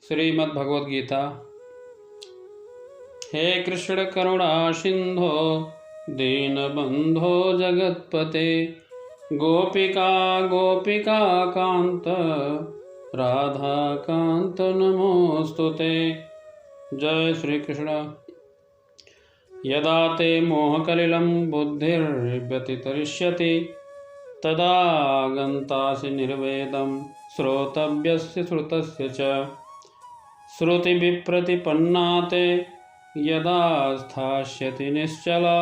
श्रीमद्भगवद गीता। हे कृष्ण करुणा सिंधो दीनबंधो जगत्पते गोपिका गोपिका कांत राधा कांत नमोस्तुते। जय श्री कृष्ण। यदा ते मोहकलिलं बुद्धिर्व्यतितरिष्यति तदा गन्तासि निर्वेदं श्रोतव्यस्य श्रुतस्य च। श्रुतिविप्रतिपन्ना ते यदा स्थास्यति निश्चला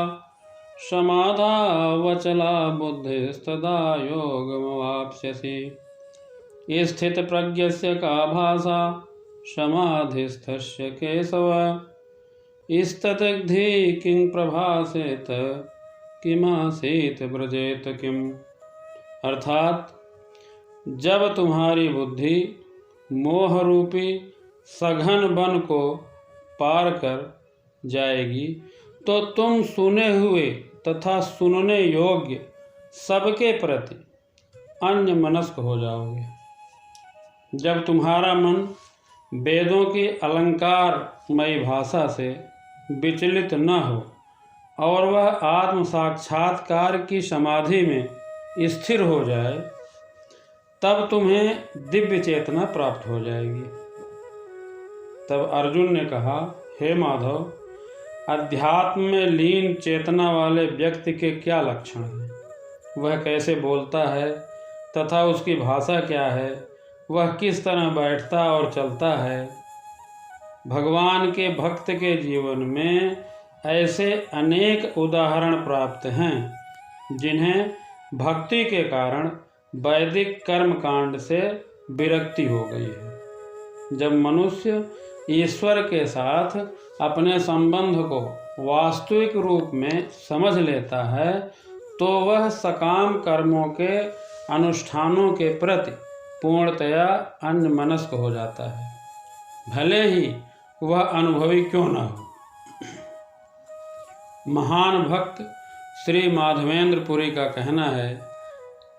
समाधावचला बुद्धिस्तदा योगमवाप्स्यसि। स्थितप्रज्ञस्य का भाषा समाधिस्थस्य केशव। स्ततग्धि किं प्रभासेत किमासीत व्रजेत किम। अर्थात जब तुम्हारी बुद्धि मोह रूपी सघन वन को पार कर जाएगी तो तुम सुने हुए तथा सुनने योग्य सबके प्रति अन्यमनस्क हो जाओगे। जब तुम्हारा मन वेदों की अलंकारमयी भाषा से विचलित न हो और वह आत्म साक्षात्कार की समाधि में स्थिर हो जाए तब तुम्हें दिव्य चेतना प्राप्त हो जाएगी। तब अर्जुन ने कहा, हे माधव, अध्यात्म में लीन चेतना वाले व्यक्ति के क्या लक्षण हैं? वह कैसे बोलता है तथा उसकी भाषा क्या है? वह किस तरह बैठता और चलता है? भगवान के भक्त के जीवन में ऐसे अनेक उदाहरण प्राप्त हैं जिन्हें भक्ति के कारण वैदिक कर्म कांड से विरक्ति हो गई है। जब मनुष्य ईश्वर के साथ अपने संबंध को वास्तविक रूप में समझ लेता है तो वह सकाम कर्मों के अनुष्ठानों के प्रति पूर्णतया अन्यमनस्क हो जाता है, भले ही वह अनुभवी क्यों न हो। महान भक्त श्री माधवेंद्रपुरी का कहना है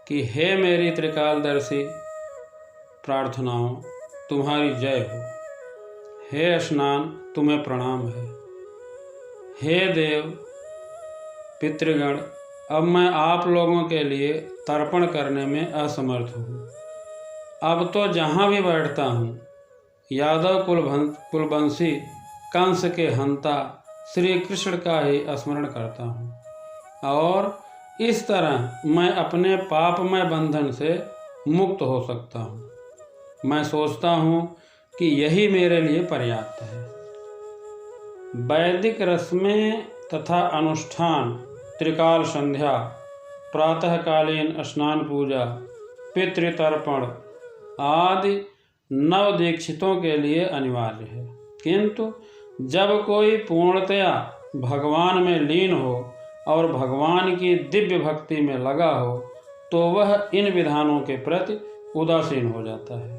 कि हे मेरी त्रिकालदर्शी प्रार्थनाओं, तुम्हारी जय हो। हे स्नान, तुम्हें प्रणाम है। हे देव पितृगण, अब मैं आप लोगों के लिए तर्पण करने में असमर्थ हूँ। अब तो जहाँ भी बैठता हूँ यादव कुलवंशी कंस के हंता श्री कृष्ण का ही स्मरण करता हूँ और इस तरह मैं अपने पापमय बंधन से मुक्त हो सकता हूँ। मैं सोचता हूँ कि यही मेरे लिए पर्याप्त है। वैदिक रस्में तथा अनुष्ठान, त्रिकाल संध्या, प्रातःकालीन स्नान पूजा, पितृतर्पण आदि नवदीक्षितों के लिए अनिवार्य है, किंतु जब कोई पूर्णतया भगवान में लीन हो और भगवान की दिव्य भक्ति में लगा हो तो वह इन विधानों के प्रति उदासीन हो जाता है,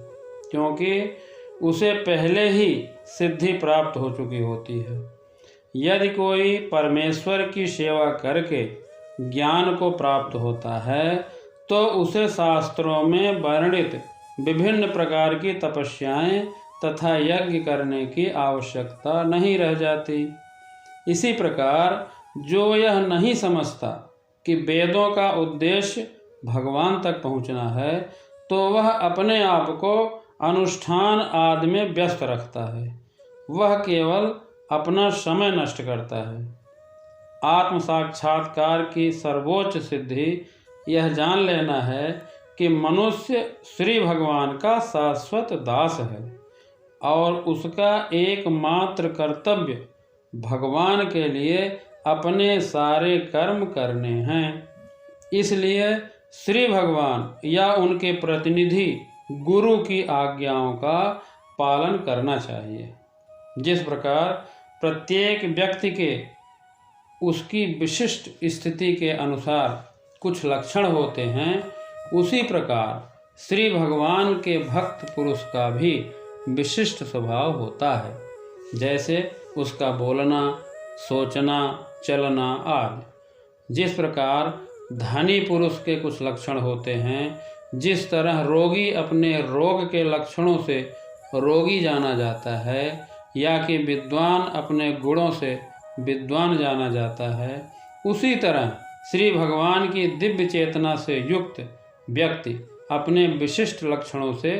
क्योंकि उसे पहले ही सिद्धि प्राप्त हो चुकी होती है। यदि कोई परमेश्वर की सेवा करके ज्ञान को प्राप्त होता है तो उसे शास्त्रों में वर्णित विभिन्न प्रकार की तपस्याएं तथा यज्ञ करने की आवश्यकता नहीं रह जाती। इसी प्रकार जो यह नहीं समझता कि वेदों का उद्देश्य भगवान तक पहुंचना है तो वह अपने आप को अनुष्ठान आदि में व्यस्त रखता है। वह केवल अपना समय नष्ट करता है। आत्म साक्षात्कार की सर्वोच्च सिद्धि यह जान लेना है कि मनुष्य श्री भगवान का शाश्वत दास है और उसका एकमात्र कर्तव्य भगवान के लिए अपने सारे कर्म करने हैं। इसलिए श्री भगवान या उनके प्रतिनिधि गुरु की आज्ञाओं का पालन करना चाहिए। जिस प्रकार प्रत्येक व्यक्ति के उसकी विशिष्ट स्थिति के अनुसार कुछ लक्षण होते हैं, उसी प्रकार श्री भगवान के भक्त पुरुष का भी विशिष्ट स्वभाव होता है, जैसे उसका बोलना, सोचना, चलना आदि। जिस प्रकार धनी पुरुष के कुछ लक्षण होते हैं, जिस तरह रोगी अपने रोग के लक्षणों से रोगी जाना जाता है या कि विद्वान अपने गुणों से विद्वान जाना जाता है, उसी तरह श्री भगवान की दिव्य चेतना से युक्त व्यक्ति अपने विशिष्ट लक्षणों से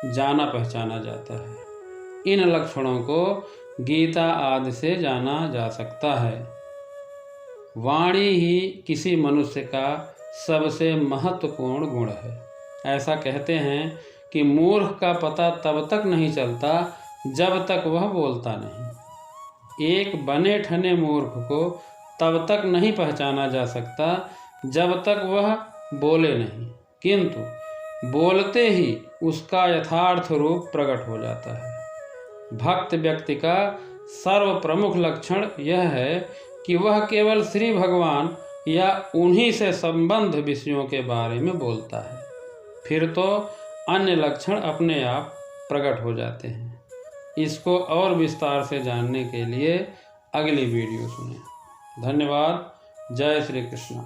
जाना पहचाना जाता है। इन लक्षणों को गीता आदि से जाना जा सकता है। वाणी ही किसी मनुष्य का सबसे महत्वपूर्ण गुण है। ऐसा कहते हैं कि मूर्ख का पता तब तक नहीं चलता जब तक वह बोलता नहीं। एक बने ठने मूर्ख को तब तक नहीं पहचाना जा सकता जब तक वह बोले नहीं, किंतु बोलते ही उसका यथार्थ रूप प्रकट हो जाता है। भक्त व्यक्ति का सर्व प्रमुख लक्षण यह है कि वह केवल श्री भगवान या उन्हीं से संबंध विषयों के बारे में बोलता है, फिर तो अन्य लक्षण अपने आप प्रकट हो जाते हैं। इसको और विस्तार से जानने के लिए अगली वीडियो सुनें। धन्यवाद। जय श्री कृष्ण।